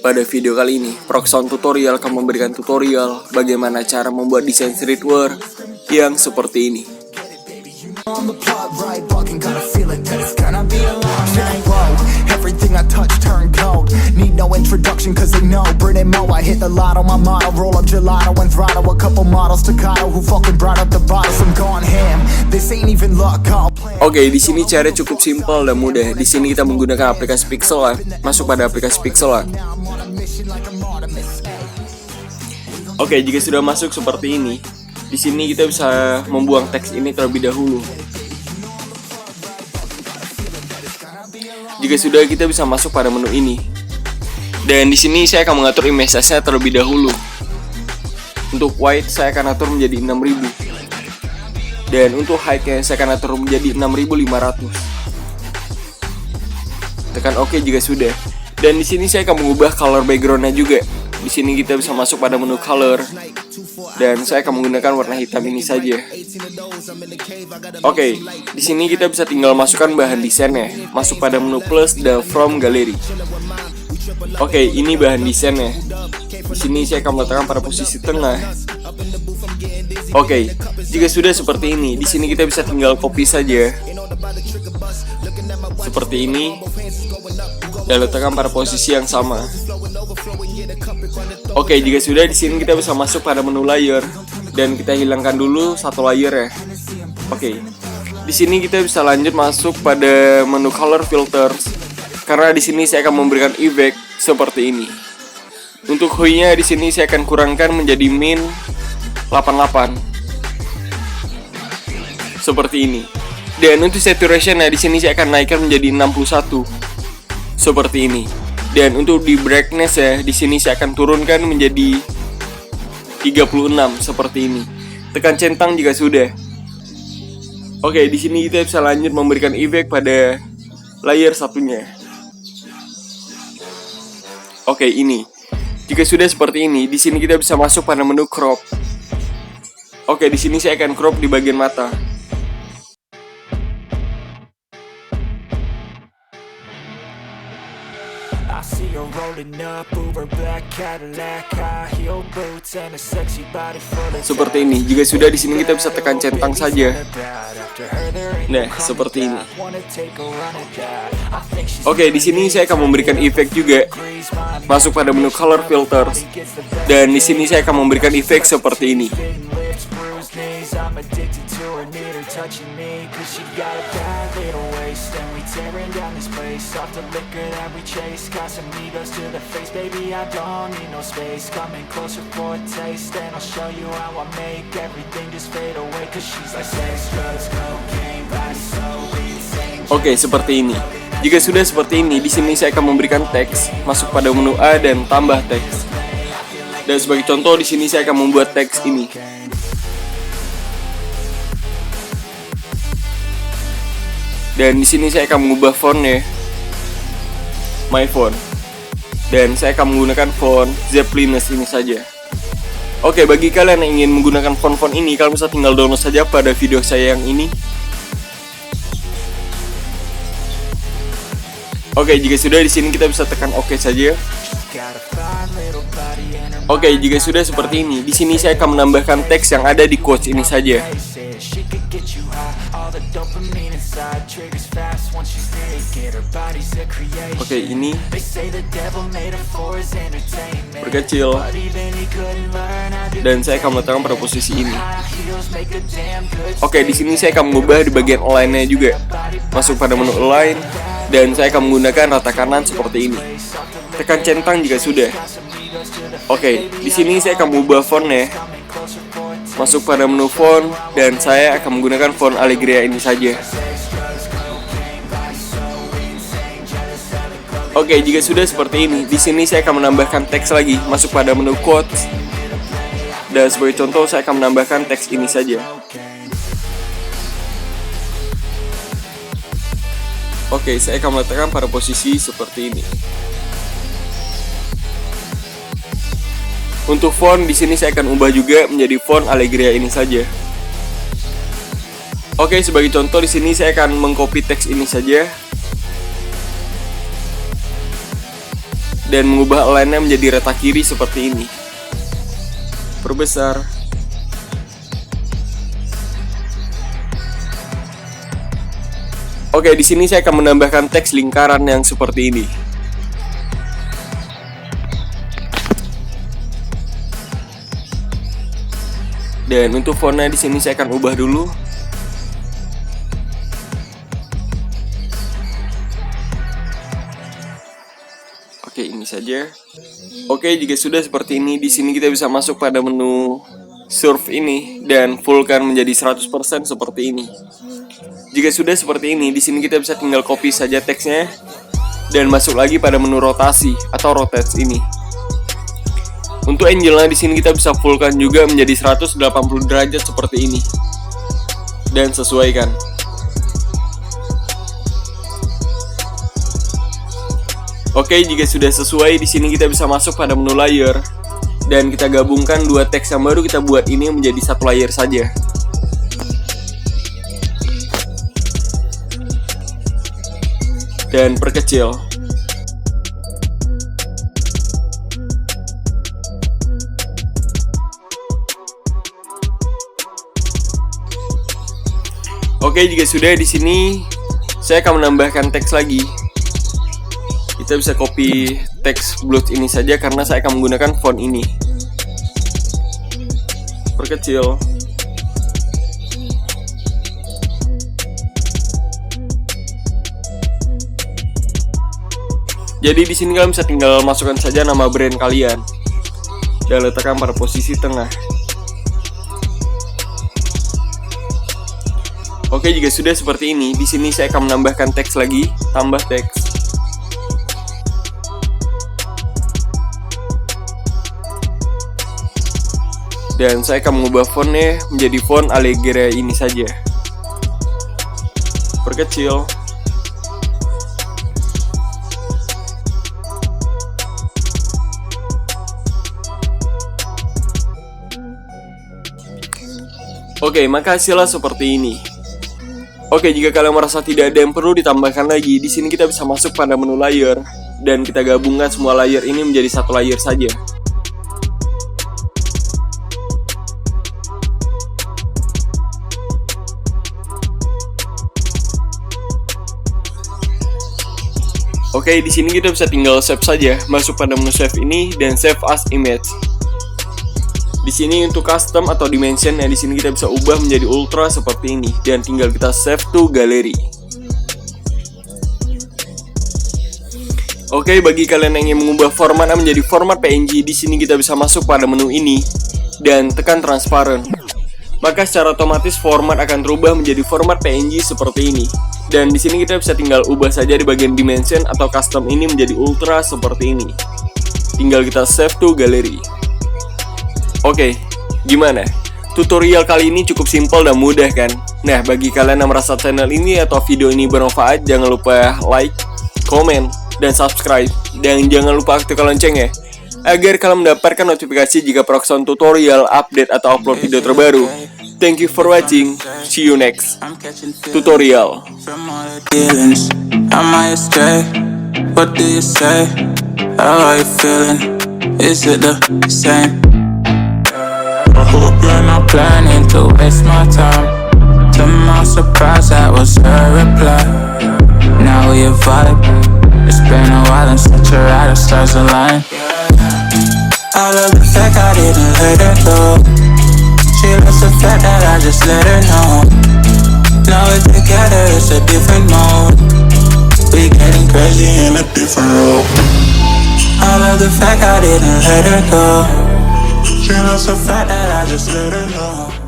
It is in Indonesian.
Pada video kali ini, Proxon Tutorial akan memberikan tutorial bagaimana cara membuat desain streetwear yang seperti ini. Oke, di sini cara cukup simpel dan mudah. Di sini kita menggunakan aplikasi Pixel. Masuk pada aplikasi Pixel. Oke, jika sudah masuk seperti ini, di sini kita bisa membuang teks ini terlebih dahulu. Jika sudah, kita bisa masuk pada menu ini. Dan di sini saya akan mengatur image size-nya terlebih dahulu. Untuk white saya akan atur menjadi 6000. Dan untuk height-nya saya akan atur menjadi 6500. Tekan OK jika sudah. Dan di sini saya akan mengubah color background-nya juga. Di sini kita bisa masuk pada menu color. Dan saya akan menggunakan warna hitam ini saja. Oke, di sini kita bisa tinggal masukkan bahan desainnya. Masuk pada menu plus dan from gallery. Oke, ini bahan desainnya. Di sini saya akan meletakkan pada posisi tengah. Oke, jika sudah seperti ini, di sini kita bisa tinggal copy saja. Seperti ini. Dan letakkan pada posisi yang sama. Oke, jika sudah, di sini kita bisa masuk pada menu layer dan kita hilangkan dulu satu layer ya. Oke. Di sini kita bisa lanjut masuk pada menu color filters karena di sini saya akan memberikan efek seperti ini. Untuk hue-nya di sini saya akan kurangkan menjadi min 88. Seperti ini. Dan untuk saturation-nya di sini saya akan naikkan menjadi 61. Seperti ini. Dan untuk di brightness ya, di sini saya akan turunkan menjadi 36 seperti ini. Tekan centang jika sudah. Oke, di sini kita bisa lanjut memberikan efek pada layer satunya. Oke, ini. Jika sudah seperti ini, di sini kita bisa masuk pada menu crop. Oke, di sini saya akan crop di bagian mata. Seperti ini. Jika sudah, di sini kita bisa tekan centang saja. Nah, seperti ini. Oke, di sini saya akan memberikan efek juga. Masuk pada menu color filters. Dan di sini saya akan memberikan efek seperti ini. Oke, seperti ini. Jika sudah seperti ini, di sini saya akan memberikan teks. Masuk pada menu A dan tambah teks. Dan sebagai contoh, di sini saya akan membuat teks ini. Dan di sini saya akan mengubah fontnya, my font. Dan saya akan menggunakan font Zeplinus ini saja. Oke, bagi kalian yang ingin menggunakan font-font ini, kalian bisa tinggal download saja pada video saya yang ini. Oke, jika sudah, di sini kita bisa tekan OK saja. Oke, jika sudah seperti ini, di sini saya akan menambahkan teks yang ada di quotes ini saja. Oke, ini berkecil. Dan saya akan meletakkan pada posisi ini. Oke, di sini saya akan mengubah di bagian align-nya juga. Masuk pada menu align dan saya akan menggunakan rata kanan seperti ini. Tekan centang jika sudah. Oke, di sini saya akan mengubah fontnya. Masuk pada menu font dan saya akan menggunakan font Allegria ini saja. Oke, jika sudah seperti ini, di sini saya akan menambahkan teks lagi. Masuk pada menu quotes. Dan sebagai contoh saya akan menambahkan teks ini saja. Oke, saya akan meletakkan pada posisi seperti ini. Untuk font di sini saya akan ubah juga menjadi font Allegria ini saja. Oke, sebagai contoh di sini saya akan mengcopy teks ini saja. dan mengubah align-nya menjadi retak kiri seperti ini. Perbesar. Oke, di sini saya akan menambahkan teks lingkaran yang seperti ini. Dan untuk fontnya di sini saya akan ubah dulu. Oke, ini saja. Oke, jika sudah seperti ini, di sini kita bisa masuk pada menu surf ini dan fullkan menjadi 100% seperti ini. Jika sudah seperti ini, di sini kita bisa tinggal copy saja teksnya dan masuk lagi pada menu rotasi atau rotate ini. Untuk angle-nya di sini kita bisa fullkan juga menjadi 180 derajat seperti ini. Dan sesuaikan. Oke, jika sudah sesuai, di sini kita bisa masuk pada menu layer dan kita gabungkan dua teks yang baru kita buat ini menjadi satu layer saja. Dan perkecil. Oke, jika sudah, di sini saya akan menambahkan teks lagi. Kita bisa copy teks blood ini saja karena saya akan menggunakan font ini. Perkecil. Jadi di sini kalian bisa tinggal masukkan saja nama brand kalian dan letakkan pada posisi tengah. Oke, jika sudah seperti ini, di sini saya akan menambahkan teks lagi, tambah teks. Dan saya akan mengubah fontnya menjadi font Allegra ini saja. Perkecil. Oke, maka hasilnya seperti ini. Oke, jika kalian merasa tidak ada yang perlu ditambahkan lagi, di sini kita bisa masuk pada menu layer dan kita gabungkan semua layer ini menjadi satu layer saja. Oke, di sini kita bisa tinggal save saja, masuk pada menu save ini dan save as image. Di sini untuk custom atau dimension, di sini kita bisa ubah menjadi ultra seperti ini dan tinggal kita save to gallery. Oke, bagi kalian yang ingin mengubah format menjadi format PNG, di sini kita bisa masuk pada menu ini dan tekan transparent. Maka secara otomatis format akan berubah menjadi format PNG seperti ini. Dan di sini kita bisa tinggal ubah saja di bagian dimension atau custom ini menjadi ultra seperti ini. Tinggal kita save to gallery. Oke, gimana? Tutorial kali ini cukup simpel dan mudah kan? Nah, bagi kalian yang merasa channel ini atau video ini bermanfaat, jangan lupa like, komen, dan subscribe. Dan jangan lupa aktifkan lonceng ya, agar kalian mendapatkan notifikasi jika Proxon tutorial, update, atau upload video terbaru. Thank you for watching. See you next tutorial. What do you say? How are you feeling? Is it the same? I hope you're not planning to waste my time. To my surprise, that was her reply. Now we vibe. It's been a while and such a ride, the stars align. I love the fact I didn't let her go. She loves the fact that I just let her know. Now we're together, it's a different mode. We getting crazy in a different road. I love the fact I didn't let her go. She loves the fact that I just let her know.